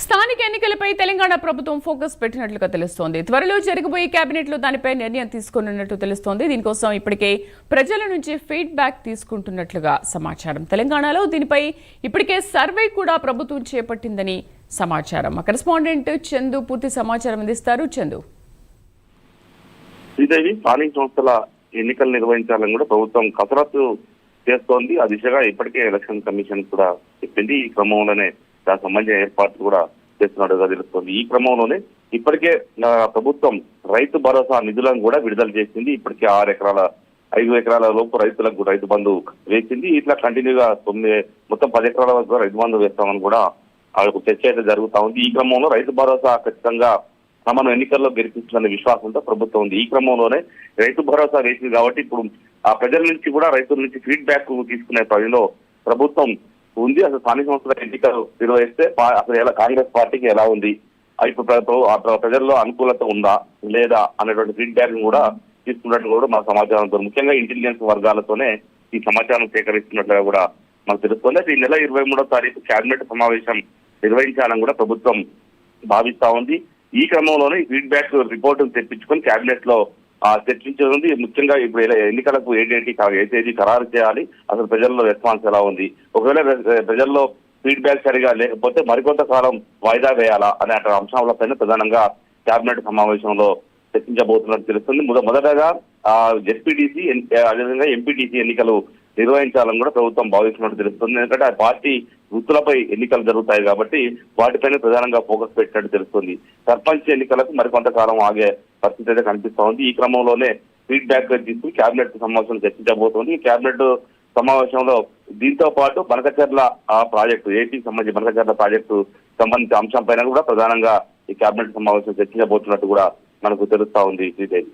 స్థానిక ఎన్నికలపై తెలంగాణ ప్రభుత్వం ఫోకస్ పెట్టినట్లుగా తెలుస్తోంది. త్వరలో జరగబోయే కేబినెట్లో దానిపై నిర్ణయం తీసుకున్నట్టు తెలుస్తోంది. దీనికోసం ఇప్పటికే ప్రజల నుంచి ఫీడ్బ్యాక్ తీసుకుంటున్నట్లుగా సమాచారం. తెలంగాణలో దీనిపై ఇప్పటికే సర్వే కూడా ప్రభుత్వం చేపట్టిందని సమాచారం. మా కరెస్పాండెంట్ చందు పూర్తి సమాచారం అందిస్తారు. చందు, శ్రీదేవి, స్థానిక సంస్థల ఎన్నికలు నిర్వహించాలని కూడా ప్రభుత్వం కసరత్తు చేస్తోంది. ఆ దిశగా ఇప్పటికే ఎలక్షన్ కమిషన్ కూడా చెప్పింది. ఈ క్రమంలోనే దానికి సంబంధించిన ఏర్పాట్లు కూడా చేస్తున్నట్టుగా తెలుస్తోంది. ఈ క్రమంలోనే ఇప్పటికే ప్రభుత్వం రైతు భరోసా నిధులను కూడా విడుదల చేసింది. ఇప్పటికే 5 ఎకరాల లోపు రైతులకు రైతు బంధు వేసింది. ఇట్లా కంటిన్యూగా మొత్తం 10 ఎకరాల వరకు రైతు బంధు వేస్తామని కూడా వాళ్ళకు చర్చ అయితే జరుగుతా ఉంది. ఈ క్రమంలో రైతు భరోసా ఖచ్చితంగా తమను ఎన్నికల్లో గెలిపిస్తున్న విశ్వాసంతో ప్రభుత్వం ఉంది. ఈ క్రమంలోనే రైతు భరోసా వేసింది కాబట్టి ఇప్పుడు ఆ ప్రజల నుంచి కూడా రైతుల నుంచి ఫీడ్బ్యాక్ తీసుకునే పనిలో ప్రభుత్వం ఉంది. అసలు స్థానిక సంస్థల ఎన్నికలు నిర్వహిస్తే అసలు ఎలా కాంగ్రెస్ పార్టీకి ఎలా ఉంది, ఇప్పుడు ప్రజల్లో అనుకూలత ఉందా లేదా అనేటువంటి ఫీడ్బ్యాక్ కూడా తీసుకున్నట్టు కూడా మా సమాచారంతో, ముఖ్యంగా ఇంటెలిజెన్స్ వర్గాలతోనే ఈ సమాచారం సేకరిస్తున్నట్లుగా కూడా మనకు తెలుస్తుంది. ఈ నెల 23వ తారీఖు కేబినెట్ సమావేశం నిర్వహించాలని కూడా ప్రభుత్వం భావిస్తా ఉంది. ఈ క్రమంలోనే ఫీడ్బ్యాక్ రిపోర్టు తెప్పించుకొని కేబినెట్ లో చర్చించేది. ముఖ్యంగా ఇప్పుడు ఎన్నికలకు ఏ తేదీ ఖరారు చేయాలి, అసలు ప్రజల్లో రెస్పాన్స్ ఎలా ఉంది, ఒకవేళ ప్రజల్లో ఫీడ్బ్యాక్ సరిగా లేకపోతే మరికొంత కాలం వాయిదా వేయాలా అనే అంశాలపైన ప్రధానంగా కేబినెట్ సమావేశంలో చర్చించబోతున్నట్టు తెలుస్తుంది. మొదటగా జెడ్పీటీసీ అదేవిధంగా ఎంపీటీసీ ఎన్నికలు నిర్వహించాలని కూడా ప్రభుత్వం భావిస్తున్నట్టు తెలుస్తుంది. ఎందుకంటే ఆ పార్టీ వృత్తులపై ఎన్నికలు జరుగుతాయి కాబట్టి వాటిపైన ప్రధానంగా ఫోకస్ పెట్టినట్టు తెలుస్తుంది. సర్పంచ్ ఎన్నికలకు మరికొంతకాలం ఆగే పరిస్థితి అయితే కనిపిస్తా ఉంది. ఈ క్రమంలోనే ఫీడ్బ్యాక్ తీసుకుని కేబినెట్ సమావేశం చర్చించబోతోంది. కేబినెట్ సమావేశంలో దీంతో పాటు బనకచెర్ల ప్రాజెక్టు, ఏపీకి సంబంధించి బనకచెర్ల ప్రాజెక్టు సంబంధించిన అంశం పైన కూడా ప్రధానంగా ఈ కేబినెట్ సమావేశం చర్చించబోతున్నట్టు కూడా మనకు తెలుస్తా ఉంది. శ్రీదేవి.